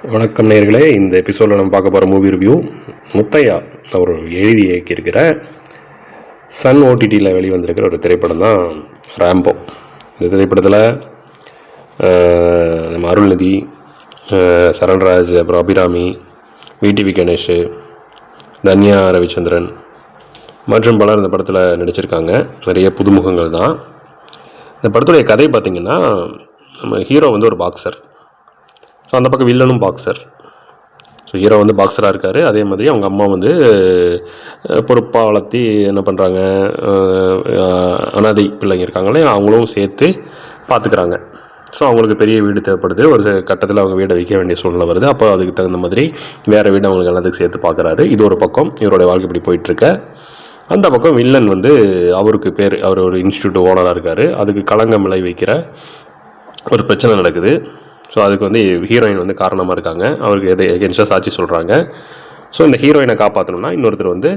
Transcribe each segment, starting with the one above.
வணக்கம் நேயர்களே. இந்த எபிசோடில் நம்ம பார்க்க போகிற மூவி ரிவ்யூ முத்தையா அவர் எழுதி இயக்கியிருக்கிற சன் ஓடிடியில் வெளிவந்திருக்கிற ஒரு திரைப்படம் தான் ராம்போ. இந்த திரைப்படத்தில் நம்ம அருள்நிதி, சரண்ராஜ், அப்புறம் அபிராமி, விடிவி கணேஷ், தன்யா ரவிச்சந்திரன் மற்றும் பலர் இந்த படத்தில் நடிச்சிருக்காங்க. நிறைய புதுமுகங்கள் தான். இந்த படத்துடைய கதை பார்த்திங்கன்னா, நம்ம ஹீரோ வந்து ஒரு பாக்ஸர். ஸோ அந்த பக்கம் வில்லனும் பாக்ஸர். ஸோ ஹீரோ வந்து பாக்ஸராக இருக்கார். அதே மாதிரி அவங்க அம்மா வந்து பொறுப்பாக வளர்த்தி என்ன பண்ணுறாங்க, அனாதை பிள்ளைங்க இருக்காங்களே அவங்களும் சேர்த்து பார்த்துக்கிறாங்க. ஸோ அவங்களுக்கு பெரிய வீடு தேவைப்படுது. ஒரு கட்டத்தில் அவங்க வீடை விற்க வேண்டிய சூழ்நிலை வருது. அப்போ அதுக்கு தகுந்த மாதிரி வேறு வீடு அவங்களுக்கு எல்லாத்துக்கும் சேர்த்து பார்க்குறாரு. இது ஒரு பக்கம் இவருடைய வாழ்க்கை இப்படி போயிட்டுருக்க. அந்த பக்கம் வில்லன் வந்து அவருக்கு பேர், அவர் ஒரு இன்ஸ்டியூட் ஓனராக இருக்கார். அதுக்கு களங்கம் விளைவிக்கிற ஒரு பிரச்சனை நடக்குது. ஸோ அதுக்கு வந்து ஹீரோயின் வந்து காரணமாக இருக்காங்க. அவருக்கு எகென்ஸ்டாக சாட்சி சொல்கிறாங்க. ஸோ இந்த ஹீரோயினை காப்பாற்றணும்னா இன்னொருத்தர் வந்து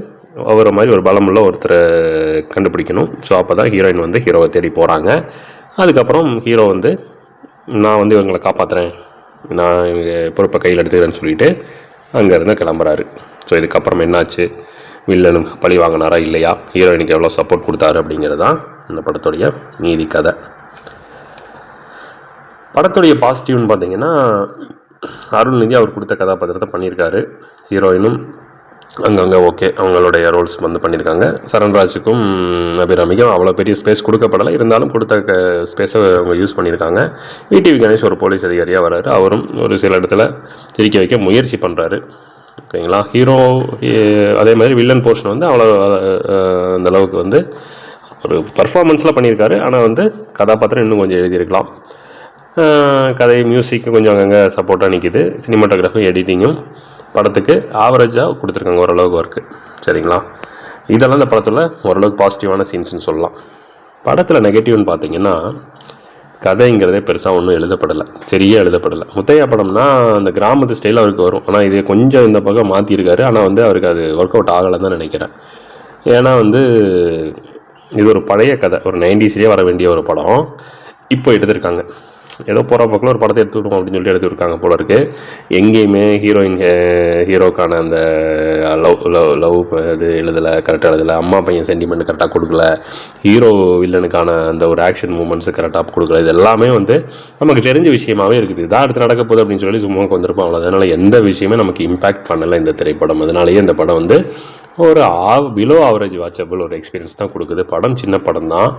அவரை மாதிரி ஒரு பலமுள்ள ஒருத்தரை கண்டுபிடிக்கணும். ஸோ அப்போ தான் ஹீரோயின் வந்து ஹீரோவை தேடி போகிறாங்க. அதுக்கப்புறம் ஹீரோ வந்து நான் வந்து இவங்களை காப்பாற்றுறேன், நான் இவங்க பொறுப்பை கையில் எடுத்துக்கிறேன்னு சொல்லிட்டு அங்கேருந்து கிளம்புறாரு. ஸோ இதுக்கப்புறம் என்னாச்சு, வில்லனும் பழி வாங்கினாரா இல்லையா, ஹீரோயினுக்கு எவ்வளோ சப்போர்ட் கொடுத்தாரு அப்படிங்கிறது தான் இந்த படத்துடைய மீதி கதை. படத்துடைய பாசிட்டிவ்னு பார்த்தீங்கன்னா, அருள்நிதி அவர் கொடுத்த கதாபாத்திரத்தை பண்ணியிருக்காரு. ஹீரோயினும் அங்கங்கே ஓகே அவங்களுடைய ரோல்ஸ் வந்து பண்ணியிருக்காங்க. சரண்ராஜுக்கும் அபிராமிக்கும் அவ்வளோ பெரிய ஸ்பேஸ் கொடுக்கப்படலை, இருந்தாலும் கொடுத்த ஸ்பேஸை அவங்க யூஸ் பண்ணியிருக்காங்க. விடிவி கணேஷ் ஒரு போலீஸ் அதிகாரியாக வர்றாரு. அவரும் ஒரு சில இடத்துல சிரிக்க வைக்க முயற்சி பண்ணுறாரு. ஓகேங்களா. ஹீரோ அதே மாதிரி வில்லன் போர்ஷன் வந்து அவ்வளோ அந்தளவுக்கு வந்து ஒரு பர்ஃபார்மன்ஸில் பண்ணியிருக்காரு. ஆனால் வந்து கதாபாத்திரம் இன்னும் கொஞ்சம் எழுதியிருக்கலாம். கதை, மியூசிக்கு கொஞ்சம் அங்கங்கே சப்போர்ட்டாக நிற்கிது. சினிமாட்டோகிராஃபி, எடிட்டிங்கும் படத்துக்கு ஆவரேஜாக கொடுத்துருக்காங்க, ஓரளவுக்கு ஒர்க்கு. சரிங்களா. இதெல்லாம் இந்த படத்தில் ஓரளவுக்கு பாசிட்டிவான சீன்ஸ்னு சொல்லலாம். படத்தில் நெகட்டிவ்னு பார்த்தீங்கன்னா, கதைங்கிறதே பெருசாக ஒன்றும் எழுதப்படலை, சரியாக எழுதப்படலை. முத்தையா படம்னா அந்த கிராமத்து ஸ்டைல் அவருக்கு வரும். ஆனால் இதே கொஞ்சம் இந்த பக்கம் மாற்றிருக்காரு. ஆனால் வந்து அவருக்கு அது ஒர்க் அவுட் ஆகலைன்னு தான் நினைக்கிறேன். ஏன்னா வந்து இது ஒரு பழைய கதை, ஒரு 90ஸ்லேயே வர வேண்டிய ஒரு படம் இப்போ எடுத்திருக்காங்க. ஏதோ போகிற பக்கம் ஒரு படத்தை எடுத்துக்கிட்டோம் அப்படின்னு சொல்லி எடுத்துருக்காங்க போல இருக்குது. எங்கேயுமே ஹீரோக்கான அந்த லவ் இது எழுதலை, கரெக்டாக எழுதலை. அம்மா பையன் சென்டிமெண்ட் கரெக்டாக கொடுக்கல. ஹீரோ வில்லனுக்கான அந்த ஒரு ஆக்ஷன் மூமெண்ட்ஸு கரெக்டாக கொடுக்கல. இது எல்லாமே வந்து நமக்கு தெரிஞ்ச விஷயமாகவே இருக்குது. இதாக அடுத்து நடக்க போகுது அப்படின்னு சொல்லி சும்மா வந்திருப்போம், அவ்வளோ. அதனால் எந்த விஷயமே நமக்கு இம்பேக்ட் பண்ணலை இந்த திரைப்படம். அதனாலேயே இந்த படம் வந்து ஒரு பிலோ ஆவரேஜ் வாட்சபிள் ஒரு எக்ஸ்பீரியன்ஸ் தான் கொடுக்குது. படம் சின்ன படம் தான்,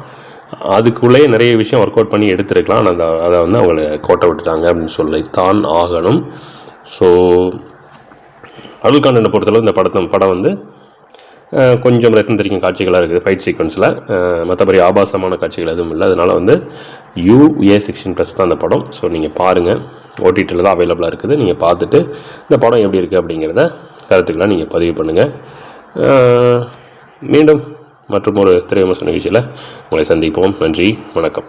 அதுக்குள்ளேயே நிறைய விஷயம் ஒர்க் அவுட் பண்ணி எடுத்துருக்கலாம். ஆனால் அதை வந்து அவங்கள கோட்டை விட்டுட்டாங்க அப்படின்னு சொல்லித்தான் ஆகணும். ஸோ அருள்காண்டனை பொறுத்தளவு இந்த படம் வந்து கொஞ்சம் ரத்தம் தெரிக்கும் காட்சிகளாக இருக்குது ஃபைட் சீக்வன்ஸில். மற்றபடி ஆபாசமான காட்சிகள் எதுவும் இல்லை. அதனால் வந்து UA16+ தான் அந்த படம். ஸோ நீங்கள் பாருங்கள், OTTயில் தான் அவைலபிளாக இருக்குது. நீங்கள் பார்த்துட்டு இந்த படம் எப்படி இருக்குது அப்படிங்கிறத கருத்துக்களாக நீங்கள் பதிவு பண்ணுங்கள். மீண்டும் மற்றும் ஒரு திரை விமர்சன நிகழ்ச்சியில் உங்களை சந்திப்போம். நன்றி, வணக்கம்.